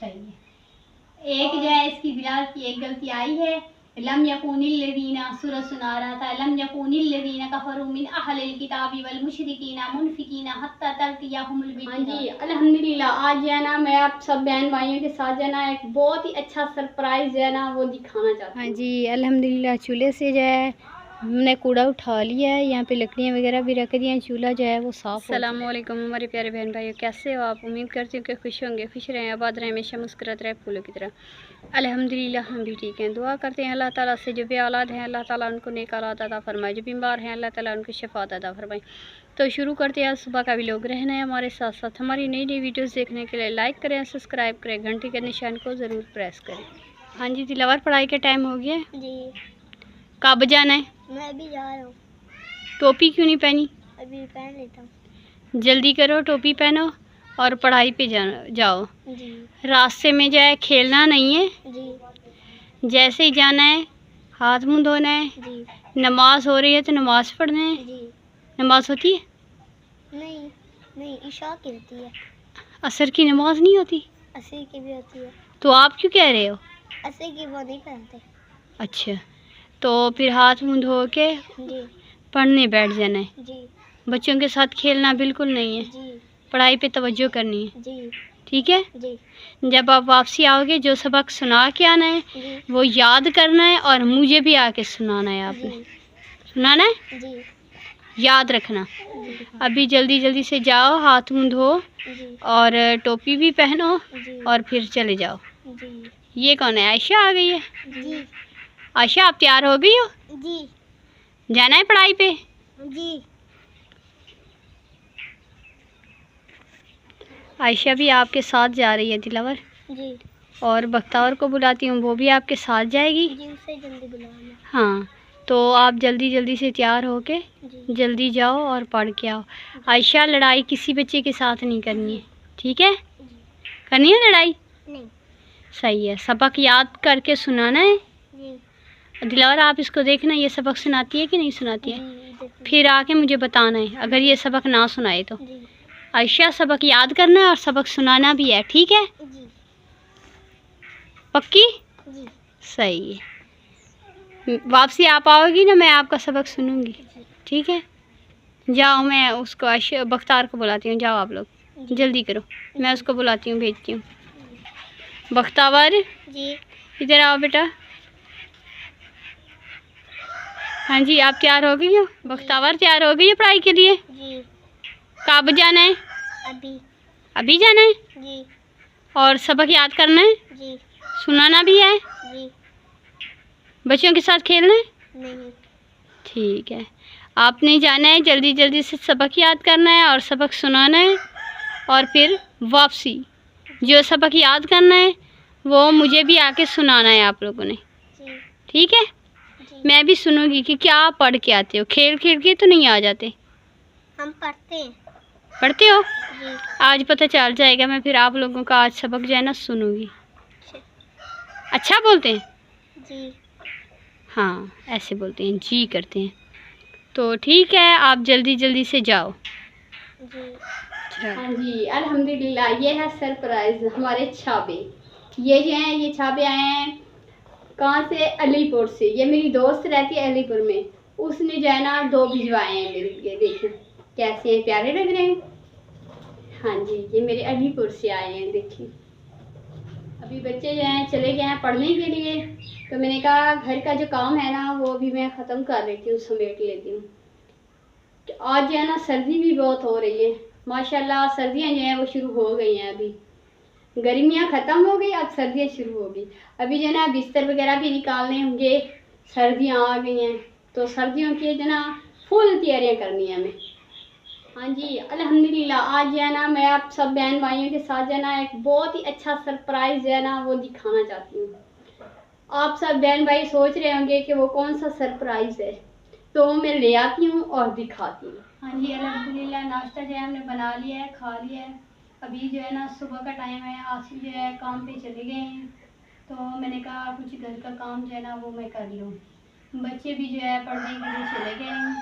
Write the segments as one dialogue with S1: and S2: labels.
S1: सही है। एक जो है इसकी बिलाल की एक गलती आई है, लम यकूनिल लज़ीना, सूरह सुना रहा था, लम यकूनिल लज़ीना कफ़रू मिन अहलिल किताबी वल मुशरिकीना मुनफिकीना हत्ता तअतियहुमुल बैय्यिना। हाँ जी, अल्हम्दुलिल्लाह। आज जो है ना मैं आप सब बहन भाइयों के साथ जो है ना एक बहुत ही अच्छा सरप्राइज़ जो है ना वो दिखाना चाहती हूँ। हाँ जी, अल्हम्दुलिल्लाह चूल्हे से जो है हमने कूड़ा उठा लिया है, यहाँ पे लकड़ियाँ वगैरह भी रख दी हैं, चूल्हा जो है वो साफ़। अस्सलाम वालेकुम हमारे प्यारे बहन भाइयों, कैसे हो आप? उम्मीद करती हूँ कि खुश होंगे, खुश रहें, आबाद रहें, हमेशा मुस्कुराते रहें फूलों की तरह। अल्हम्दुलिल्लाह हम भी ठीक हैं। दुआ करते हैं अल्लाह ताला से जो भी औलाद हैं अल्लाह ताला उनको नेक औलाद अता फरमाए, जो बीमार हैं अल्लाह ताला उनको शफात अता फरमाए। तो शुरू करते हैं। सुबह का भी लोग रहना है हमारे साथ साथ। हमारी नई नई वीडियोज़ देखने के लिए लाइक करें, सब्सक्राइब करें, घंटी के निशान को ज़रूर प्रेस करें। हाँ जी दिलावर, पढ़ाई के टाइम हो गया
S2: जी।
S1: कब जाना है?
S2: मैं अभी जा रहा हूँ।
S1: टोपी क्यों नहीं पहनी?
S2: अभी पहन लेता हूँ।
S1: जल्दी करो, टोपी पहनो और पढ़ाई पे जाओ।
S2: जी।
S1: रास्ते में जो है खेलना नहीं है।
S2: जी।
S1: जैसे ही जाना है हाथ मुंह धोना है।
S2: जी।
S1: नमाज हो रही है तो नमाज पढ़ना है।
S2: जी।
S1: नमाज होती है?
S2: नहीं नहीं, इशा की होती है।
S1: असर की नमाज नहीं होती?
S2: असर की भी होती है।
S1: तो आप क्यों कह रहे हो?
S2: असर की वो नहीं पहनते।
S1: अच्छा, तो फिर हाथ मुंह धो के
S2: जी।
S1: पढ़ने बैठ जाना है।
S2: जी।
S1: बच्चों के साथ खेलना बिल्कुल नहीं है।
S2: जी।
S1: पढ़ाई पे तवज्जो करनी है।
S2: जी।
S1: ठीक है?
S2: जी।
S1: जब आप वापसी आओगे जो सबक सुना के आना है
S2: जी।
S1: वो याद करना है और मुझे भी आके सुनाना है। आपने
S2: जी।
S1: सुनाना है,
S2: जी।
S1: याद रखना।
S2: जी।
S1: अभी जल्दी जल्दी से जाओ, हाथ मुंह धो
S2: जी।
S1: और टोपी भी पहनो
S2: जी।
S1: और फिर चले जाओ।
S2: जी।
S1: ये कौन है? आयशा आ गई है।
S2: जी।
S1: आयशा आप तैयार हो गई हो?
S2: जी।
S1: जाना है पढ़ाई पे?
S2: जी।
S1: आयशा भी आपके साथ जा रही है दिलावर।
S2: जी।
S1: और बख्तावर को बुलाती हूँ, वो भी आपके साथ जाएगी।
S2: जी, उसे जल्दी बुलाना।
S1: हाँ, तो आप जल्दी जल्दी से तैयार होके
S2: जी।
S1: जल्दी जाओ और पढ़ के आओ। आयशा लड़ाई किसी बच्चे के साथ नहीं करनी है, ठीक है?
S2: जी।
S1: करनी है लड़ाई?
S2: नहीं।
S1: सही है। सबक याद करके सुनाना है।
S2: जी।
S1: दिलावर आप इसको देखना, ये सबक सुनाती है कि नहीं सुनाती है?
S2: जी।
S1: फिर आके मुझे बताना है अगर ये सबक ना सुनाए तो।
S2: जी।
S1: आयशा सबक याद करना है और सबक सुनाना भी है, ठीक है?
S2: जी।
S1: पक्की?
S2: जी।
S1: सही है। वापसी आप आओगी ना, मैं आपका सबक सुनूंगी, ठीक है? जाओ, मैं उसको आयशा बख्तार को बुलाती हूँ। जाओ आप लोग जल्दी करो, मैं उसको बुलाती हूँ, भेजती हूँ। बख्तावर
S2: जी।
S1: इधर आओ बेटा। हाँ जी, आप तैयार हो गई हो? बख्तावर तैयार हो गई है पढ़ाई के लिए?
S2: जी।
S1: कब जाना है?
S2: अभी।
S1: अभी जाना है?
S2: जी।
S1: और सबक याद करना है?
S2: जी।
S1: सुनाना भी है?
S2: जी।
S1: बच्चों के साथ खेलना है?
S2: नहीं।
S1: ठीक है। आपने जाना है, जल्दी जल्दी से सबक याद करना है और सबक सुनाना है और फिर वापसी। जो सबक याद करना है वो मुझे भी आके सुनाना है आप लोगों ने,
S2: जी।
S1: ठीक है?
S2: जी।
S1: मैं भी सुनूंगी कि क्या आप पढ़ के आते हो। खेल खेल के तो नहीं आ जाते?
S2: हम पढ़ते हैं।
S1: पढ़ते हो?
S2: जी।
S1: आज पता चल जाएगा। मैं फिर आप लोगों का आज सबक जो है ना सुनूंगी। अच्छा बोलते हैं?
S2: जी।
S1: हाँ, ऐसे बोलते हैं, जी करते हैं। तो ठीक है, आप जल्दी जल्दी से जाओ।
S2: जी।
S1: हाँ जी, अल्हम्दुलिल्लाह। ये है सरप्राइज हमारे छाबे। ये जो हैं ये छाबे आए हैं कहाँ से? अलीपुर से। ये मेरी दोस्त रहती है अलीपुर में, उसने जो है ना 2 भिजवाए हैं मेरे लिए। देखिए कैसे हैं, प्यारे लग रहे हैं। हाँ जी, ये मेरे अलीपुर से आए हैं। देखिए अभी बच्चे जो हैं चले गए हैं पढ़ने के लिए, तो मैंने कहा घर का जो काम है ना वो अभी मैं ख़त्म कर लेती हूँ, समेट लेती हूँ। तो आज जो है ना सर्दी भी बहुत हो रही है माशाल्लाह। सर्दियाँ जो हैं वो शुरू हो गई हैं। अभी गर्मियाँ ख़त्म हो गई, अब सर्दियाँ शुरू हो गई। अभी जो है ना बिस्तर वगैरह भी निकालने होंगे, सर्दियाँ आ गई हैं तो सर्दियों की जो ना फुल तैयारियाँ करनी है हमें। हाँ जी, अल्हम्दुलिल्लाह। आज जो है ना मैं आप सब बहन भाइयों के साथ जो है ना एक बहुत ही अच्छा सरप्राइज़ जो है ना वो दिखाना चाहती हूँ। आप सब बहन भाई सोच रहे होंगे कि वो कौन सा सरप्राइज़ है, तो मैं ले आती हूँ और दिखाती हूँ। हाँ जी, अल्हम्दुलिल्लाह नाश्ता जो है हमने बना लिया है, खा लिया है। अभी जो है ना सुबह का टाइम है, आसिफ जो है काम पे चले गए हैं, तो मैंने कहा कुछ घर का काम जो है ना वो मैं कर लूँ। बच्चे भी जो है पढ़ने के लिए चले गए हैं,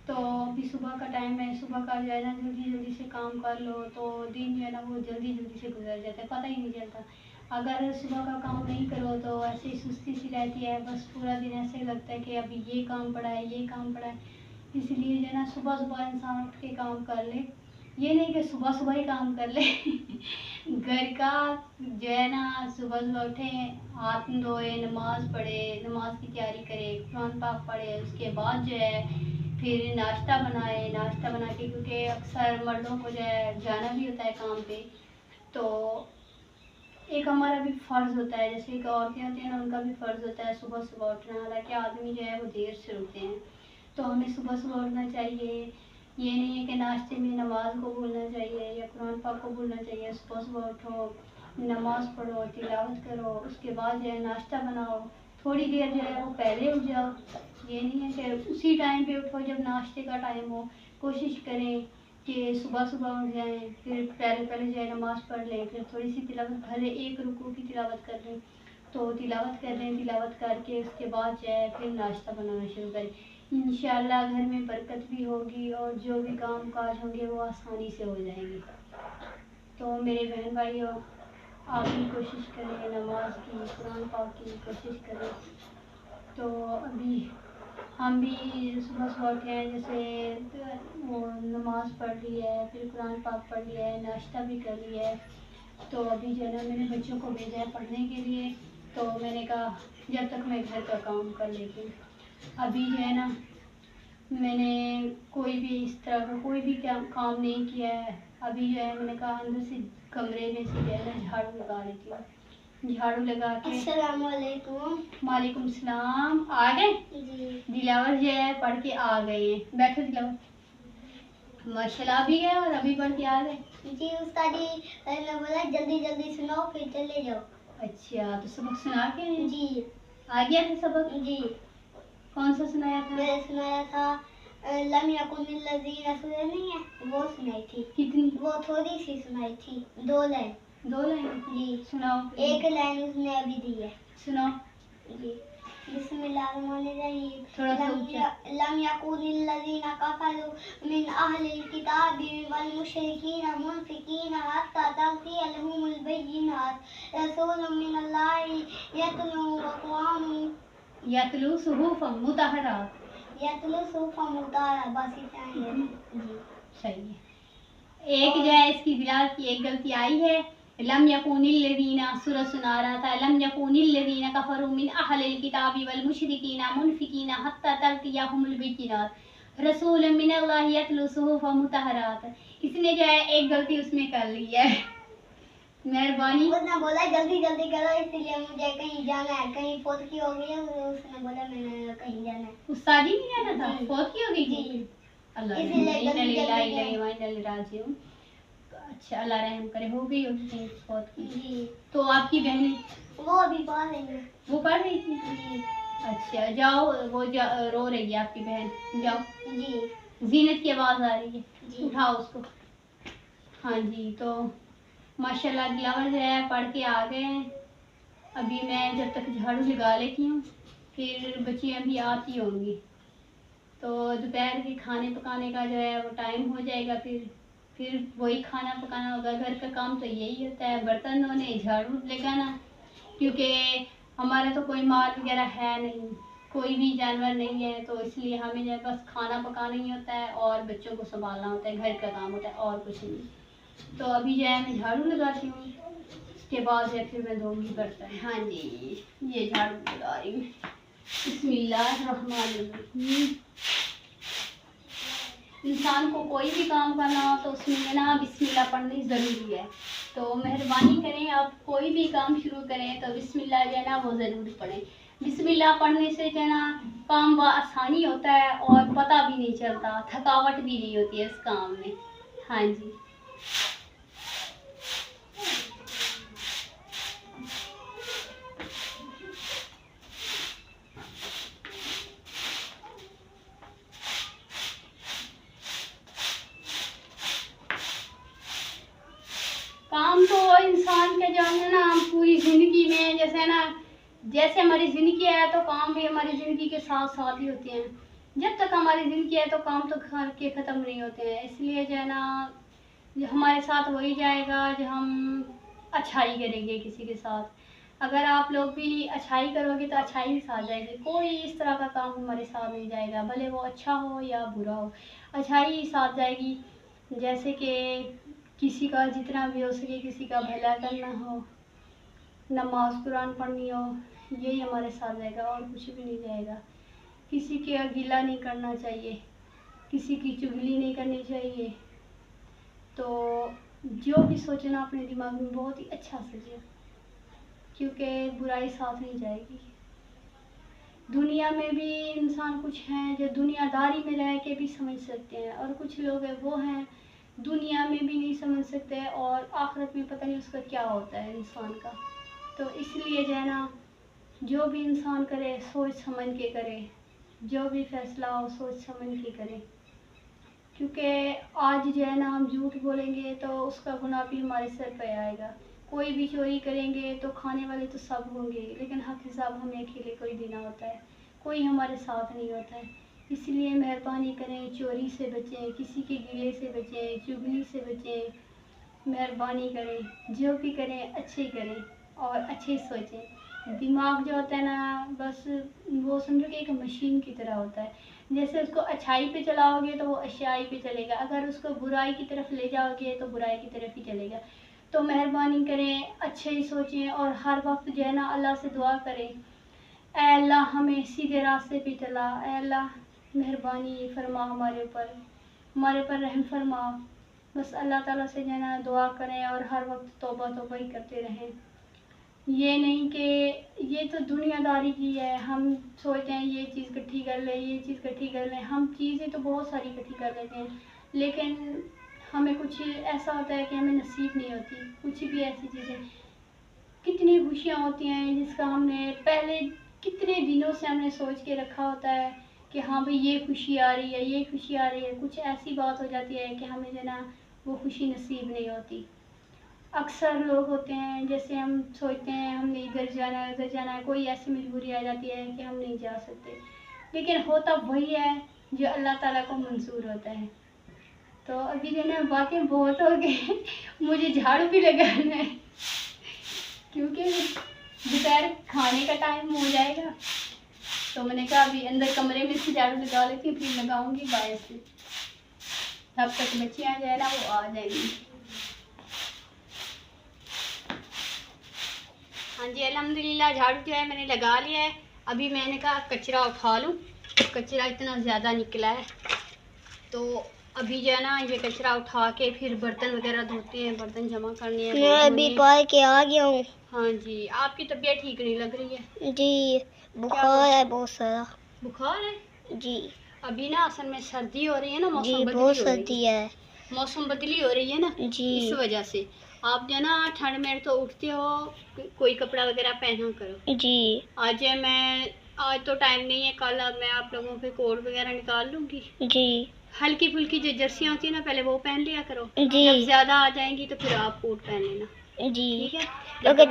S1: तो अभी सुबह का टाइम है, सुबह का जो है ना जल्दी जल्दी से काम कर लो तो दिन जो है ना वो जल्दी जल्दी से गुजर जाता है, पता ही नहीं चलता। अगर सुबह का काम नहीं करो तो ऐसे ही सुस्ती सी रहती है, बस पूरा दिन ऐसे ही लगता है कि अभी ये काम पड़ा है, ये काम पड़ा है। इसलिए जो है ना सुबह सुबह इंसान उठ के काम कर ले, ये नहीं कि सुबह सुबह ही काम कर ले घर का जो है ना सुबह सुबह उठे, हाथ धोए, नमाज पढ़े, नमाज की तैयारी करे, कुरान पाक पढ़े, उसके बाद जो है फिर नाश्ता बनाए, नाश्ता बना के, क्योंकि अक्सर मर्दों को जो है जाना भी होता है काम पे, तो एक हमारा भी फ़र्ज़ होता है, जैसे एक औरतें होती हैं ना उनका भी फ़र्ज़ होता है सुबह सुबह उठना। हालांकि आदमी जो है वो देर से उठते हैं, तो हमें सुबह सुबह उठना चाहिए। ये नहीं है कि नाश्ते में नमाज को भूलना चाहिए या कुरान पाक को भूलना चाहिए। सुबह सुबह उठो, नमाज पढ़ो, तिलावत करो, उसके बाद जो है नाश्ता बनाओ, थोड़ी देर जो है वो पहले उठ जाओ। ये नहीं है कि उसी टाइम पे उठो जब नाश्ते का टाइम हो। कोशिश करें कि सुबह सुबह उठ जाएं, फिर पहले पहले जो है नमाज़ पढ़ लें, फिर थोड़ी सी तिलावत, भले एक रुकू की तिलावत कर लें तो तिलावत कर लें, तिलावत करके उसके बाद जो है फिर नाश्ता बनाना शुरू करें। इंशाल्लाह घर में बरकत भी होगी और जो भी काम काज होंगे वो आसानी से हो जाएंगे। तो मेरे बहन भाइयों, आप भी कोशिश करें, नमाज की, कुरान पाक की कोशिश करें। तो अभी हम भी सुबह सुबह उठे हैं, जैसे वो नमाज पढ़ ली है, फिर कुरान पाक पढ़ लिया है, नाश्ता भी कर लिया है। तो अभी जो है ना मैंने बच्चों को भेजा है पढ़ने के लिए, तो मैंने कहा जब तक मैं घर का काम कर लेती हूँ। अभी जो है ना मैंने कोई भी इस तरह का कोई भी काम नहीं किया है। अभी जो है मैंने कहा अंदर से कमरे में से जो है ना झाड़ू लगा लेती हूँ। झाड़ू लगा के
S2: अस्सलामुअलैकुम।
S1: वालेकुम सलाम। आ गए
S2: जी
S1: दिलावर जो है पढ़ के आ गए हैं, बैठो दिलावर। माशाल्लाह भी गए और अभी पढ़ के आ गए।
S2: जी उस्ताद जी, मैं बोला जल्दी जल्दी सुनाओ फिर चले जाओ।
S1: अच्छा, तो सबक सुना के आए?
S2: जी
S1: आ गया था सबक?
S2: जी
S1: कौन सा सुनाया था?
S2: मैंने सुनाया था लम यकुनिल लज़ीना सूरह नहीं है वो सुनाई थी।
S1: कितनी?
S2: वो थोड़ी सी सुनाई थी, 2 लाइन।
S1: 2 लाइन?
S2: जी
S1: सुनाओ।
S2: 1 लाइन उसने अभी दी है।
S1: सुनाओ।
S2: जी बिस्मिल्लाहिर्रहमानिर्रहीम।
S1: थोड़ा सा ऊंचा।
S2: लम यकुनिल लज़ीना कफ़रू मिन अहलिल किताबि वल मुशरिकीना मुनफिकीना हत्ता तअतियहुमुल बय्यिनात रसूलुम मिनल्लाहि
S1: यतलू सुहुफम मुतहहरात।
S2: यतलू सुहुफम मुतहहरा, बस इतना ही है। जी
S1: सही है। एक जो है इसकी बिलाल की एक गलती आई है। लम यकूनिल लज़ीना, सूरह सुना रहा था, लम यकूनिल लज़ीना कफ़रू मिन अहलिल किताबि वल मुशरिकीना मुनफिकीना हत्ता तअतियहुमुल बय्यिनात रसूलुम मिनल्लाहि यतलू सुहुफम मुतहहरात। इसने जो है एक गलती उसमें कर ली है। मेहरबानी।
S2: उसने बोला जल्दी जल्दी करो इसलिए मुझे कहीं जाना है, कहीं फोटकी हो गई है, उसने बोला मैंने कहीं जाना है।
S1: उस्ताद जी नहीं जाना था?
S2: जी।
S1: फौत की हो गई थी?
S2: जी
S1: अल्लाह
S2: इसलिए
S1: रहम
S2: जल्दी
S1: करे, ला
S2: जल्दी
S1: इलाहा
S2: गए।
S1: इल्लल्लाह व इन्ना इलैहि राजिऊन। अच्छा, अल्लाह रहम करे, हो गई होगी कहीं फौत की।
S2: जी
S1: तो आपकी बहनें
S2: वो अभी पढ़ रही है।
S1: वो पढ़ रही थी?
S2: जी
S1: अच्छा, जाओ, वो रो रही है आपकी बहन, जाओ।
S2: जी
S1: जीनत की आवाज़ आ रही है,
S2: जी
S1: उठाओ उसको। हाँ जी, तो माशाल्लाह दिलावर जो है पढ़ के आ गए हैं। अभी मैं जब तक झाड़ू लगा लेती हूँ, फिर बच्चियाँ भी आती होंगी, तो दोपहर के खाने पकाने का जो है वो टाइम हो जाएगा। फिर वही खाना पकाना होगा। घर का काम तो यही होता है, बर्तन धोने, झाड़ू लगाना, क्योंकि हमारा तो कोई माल वगैरह है नहीं, कोई भी जानवर नहीं है, तो इसलिए हमें जो है बस खाना पकाना ही होता है और बच्चों को संभालना होता है, घर का काम होता है और कुछ नहीं। तो अभी जो है मैं झाड़ू लगाती हूँ, उसके बाद जो है फिर मैं धोऊंगी बर्तन। हाँ जी, ये झाड़ू लगा रही हूँ। बिस्मिल्लाहिर्रहमानिर्रहीम। इंसान को कोई भी काम करना हो तो उसमें ना बिस्मिल्लाह पढ़नी ज़रूरी है। तो मेहरबानी करें, आप कोई भी काम शुरू करें तो बिस्मिल्लाह जो है ना वो ज़रूर पढ़ें। बिस्मिल्लाह पढ़ने से जो है ना काम आसानी होता है और पता भी नहीं चलता, थकावट भी नहीं होती है इस काम में। हाँ जी, काम तो इंसान के जो है ना पूरी ज़िंदगी में, जैसे ना जैसे हमारी ज़िंदगी है तो काम भी हमारी ज़िंदगी के साथ साथ ही होते हैं। जब तक हमारी ज़िंदगी है तो काम तो घर के ख़त्म नहीं होते हैं। इसलिए जो है ना, जो हमारे साथ हो ही जाएगा जो हम अच्छाई करेंगे किसी के साथ। अगर आप लोग भी अच्छाई करोगे तो अच्छाई ही साथ जाएगी। कोई इस तरह का काम हमारे साथ नहीं जाएगा, भले वो अच्छा हो या बुरा हो, अच्छाई ही साथ जाएगी। जैसे कि किसी का जितना भी हो सके किसी का भला करना हो, नमाज कुरान पढ़नी हो, यही हमारे साथ जाएगा और कुछ भी नहीं जाएगा। किसी के गिला नहीं करना चाहिए, किसी की चुगली नहीं करनी चाहिए। तो जो भी सोचना अपने दिमाग में बहुत ही अच्छा सोचिए, क्योंकि बुराई साथ नहीं जाएगी। दुनिया में भी इंसान कुछ हैं जो दुनियादारी में रह के भी समझ सकते हैं, और कुछ लोग हैं वो हैं दुनिया में भी नहीं समझ सकते और आखिरत में पता नहीं उसका क्या होता है इंसान का। तो इसलिए जो है ना, जो भी इंसान करे सोच समझ के करे, जो भी फैसला हो सोच समझ के करे। क्योंकि आज जो है ना हम झूठ बोलेंगे तो उसका गुनाह भी हमारे सर पे आएगा। कोई भी चोरी करेंगे तो खाने वाले तो सब होंगे, लेकिन हक हिसाब हमें अकेले को ही देना होता है, कोई हमारे साथ नहीं होता है। इसलिए मेहरबानी करें, चोरी से बचें, किसी के गिले से बचें, चुगली से बचें। मेहरबानी करें, जो भी करें अच्छे करें और अच्छे सोचें। दिमाग जो होता है ना, बस वो समझो कि एक मशीन की तरह होता है। जैसे उसको अच्छाई पे चलाओगे तो वो अच्छाई पे चलेगा, अगर उसको बुराई की तरफ ले जाओगे तो बुराई की तरफ ही चलेगा। तो मेहरबानी करें, अच्छे ही सोचें और हर वक्त जो है ना अल्लाह से दुआ करें, ऐ अल्लाह हमें सीधे रास्ते पे चला, ऐ अल्लाह मेहरबानी फरमा हमारे ऊपर रहम फरमा। बस अल्लाह ताला से जो है ना दुआ करें और हर वक्त तौबा तौबा ही करते रहें। ये नहीं कि ये तो दुनियादारी की है, हम सोचते हैं ये चीज़ इकट्ठी कर लें, ये चीज़ इकट्ठी कर लें। हम चीज़ें तो बहुत सारी इकट्ठी कर लेते हैं, लेकिन हमें कुछ ऐसा होता है कि हमें नसीब नहीं होती कुछ भी ऐसी चीज़ें। कितनी खुशियाँ होती हैं जिसका हमने पहले कितने दिनों से हमने सोच के रखा होता है कि हाँ भाई ये खुशी आ रही है, ये खुशी आ रही है। कुछ ऐसी बात हो जाती है कि हमें जो ना वो खुशी नसीब नहीं होती। अक्सर लोग होते हैं जैसे हम सोचते हैं हमने इधर जाना है उधर जाना है, कोई ऐसी मजबूरी आ जाती है कि हम नहीं जा सकते, लेकिन होता वही है जो अल्लाह ताला को मंजूर होता है। तो अभी जो ना बातें बहुत हो गई मुझे झाड़ू भी लगाना है क्योंकि दोपहर खाने का टाइम हो जाएगा। तो मैंने कहा अभी अंदर कमरे में से झाड़ू लगा लेती हूँ, फिर लगाऊंगी बाहर से, तब तक बच्चियाँ जो है ना वो आ जाएंगी। हाँ जी अल्हम्दुलिल्लाह झाड़ू जो है मैंने लगा लिया है। अभी मैंने कहा कचरा उठा लूँ, कचरा इतना ज़्यादा निकला है। तो अभी जो है ना ये कचरा उठा के फिर बर्तन वगैरह धोते हैं, बर्तन जमा करने हैं।
S2: मैं अभी पार के आ गया हूँ।
S1: हाँ जी, आपकी तबीयत ठीक नहीं लग रही है
S2: जी, बुखार है बहुत सारा।
S1: बुखार है
S2: जी।
S1: अभी ना असल में सर्दी हो रही है ना,
S2: जी
S1: मौसम बदली
S2: बहुत
S1: हो रही
S2: सर्दी है।
S1: मौसम बदली हो रही है ना
S2: जी।
S1: इस वजह से आप जो है ना ठंड में तो उठते हो, कोई कपड़ा वगैरह पहना करो।
S2: जी।
S1: आज तो टाइम नहीं है, कल मैं आप लोगों के कोट वगैरह निकाल लूँगी।
S2: जी।
S1: हल्की फुल्की जो जर्सियाँ होती है ना पहले वो पहन लिया करो,
S2: जी।
S1: जब ज़्यादा आ जाएंगी तो फिर आप कोट पहन लेना।
S2: जी
S1: ठीक है,
S2: तो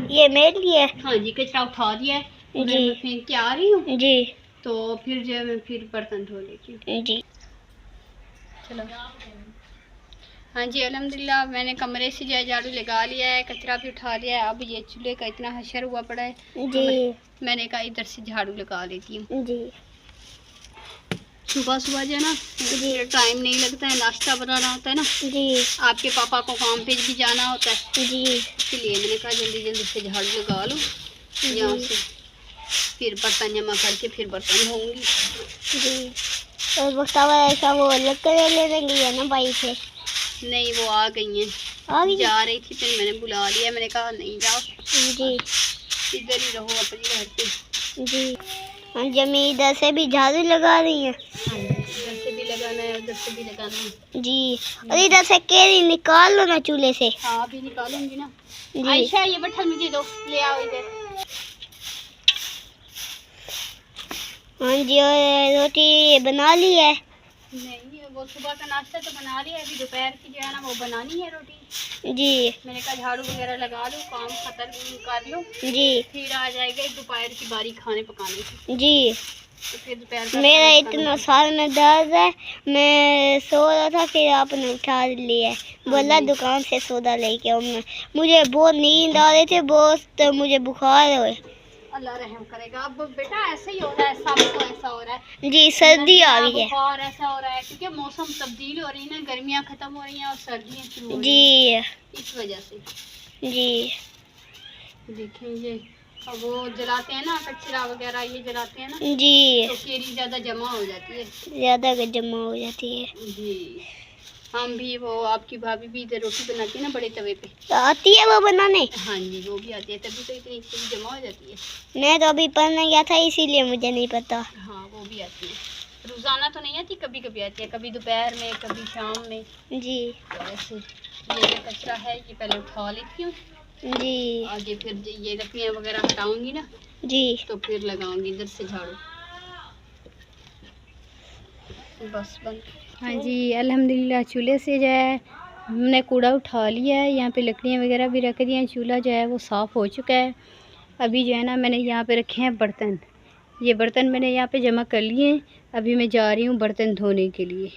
S2: ये मेरे लिए।
S1: हाँ जी कचरा उठा दिया है,
S2: जी।
S1: मैं फेंक के आ रही हूँ।
S2: जी।
S1: तो फिर जो है मैं फिर बर्तन धो लेती हूँ।
S2: जी
S1: चलो। हाँ जी अल्हम्दुलिल्लाह मैंने कमरे से जो है झाड़ू लगा लिया है, कचरा भी उठा लिया है। अब ये चूल्हे का इतना हशर हुआ पड़ा है
S2: जी।
S1: तो मैंने कहा इधर से झाड़ू लगा लेती हूँ।
S2: जी।
S1: सुबह सुबह जो है ना जी टाइम नहीं लगता है, नाश्ता बनाना होता है ना। जी आपके पापा को काम पे भी जाना होता है। जी इसलिए मैंने कहा जल्दी जल्दी से झाड़ू लगा लो यहाँ से, फिर बर्तन जमा करके फिर बर्तन धोऊंगी।
S2: जी और बख्तावर वो लकड़े लेने गई है ना भाई से? नहीं
S1: वो आ गई हैं, जा रही थी फिर मैंने बुला लिया, मैंने कहा नहीं जाओ
S2: जी
S1: इधर ही रहो अपने घर पे।
S2: जी जमी इधर से भी झाड़ू लगा रही है।
S1: इधर से भी लगाना है उधर से भी लगाना है।
S2: जी और इधर से केरी निकाल लो ना चूल्हे से।
S1: हाँ अभी निकालूंगी ना।
S2: जी
S1: आयशा ये बट्ठल मुझे दो, ले आओ इधर।
S2: हाँ जी और रोटी बना ली है?
S1: नहीं वो सुबह का नाश्ता तो बना लिया, अभी दोपहर की जो है ना वो बनानी है रोटी।
S2: जी
S1: मैंने कहा झाड़ू वगैरह लगा लो, काम खत्म कर लो,
S2: जी
S1: फिर आ जाएगा दोपहर की बारी खाने पकाने की।
S2: जी
S1: तो फिर दोपहर का
S2: मेरा इतना साल में दर्द है, मैं सो रहा था फिर आपने उठा लिया, बोला दुकान से सौदा लेके आओ। मुझे बहुत नींद आ रही थी, बहुत मुझे बुखार हुए।
S1: अल्लाह रहम करेगा। अब बेटा ऐसे ही हो रहा है, सबको ऐसा हो रहा है
S2: जी, सर्दी आ रही है।
S1: बुखार ऐसा हो रहा है क्योंकि मौसम तब्दील हो रही है ना, गर्मियाँ खत्म हो रही हैं और सर्दियाँ शुरू हो रही
S2: जी
S1: हैं, इस वजह से।
S2: जी
S1: देखें ये अब वो जलाते हैं ना कचरा वगैरह, ये जलाते हैं ना
S2: जी,
S1: तो केरी ज़्यादा जमा हो जाती है,
S2: ज़्यादा जमा हो जाती है।
S1: जी। हम भी वो आपकी भाभी भी इधर रोटी बनाती है ना बड़े तवे पे,
S2: आती है वो बनाने?
S1: हाँ जी वो भी आती है, तभी तो इतनी केरी जमा हो जाती है।
S2: मैं तो अभी पढ़ने गया था इसीलिए मुझे नहीं पता।
S1: हाँ वो भी आती है, रोज़ाना तो नहीं आती, कभी कभी आती है, कभी दोपहर में कभी शाम में
S2: जी
S1: तो ऐसे। ये जो कचरा है ये पहले उठा लेती हूँ
S2: जी
S1: आगे, फिर ये लकड़ियाँ वगैरह हटाऊंगी ना
S2: जी
S1: तो फिर लगाऊंगी इधर से झाड़ू, बस बंद। हाँ जी अल्हम्दुलिल्लाह चूल्हे से जो है हमने कूड़ा उठा लिया है, यहाँ पे लकड़ियाँ वगैरह भी रख दी हैं, चूल्हा जो है वो साफ़ हो चुका है। अभी जो है ना मैंने यहाँ पे रखे हैं बर्तन, ये बर्तन मैंने यहाँ पे जमा कर लिए हैं, अभी मैं जा रही हूँ बर्तन धोने के लिए।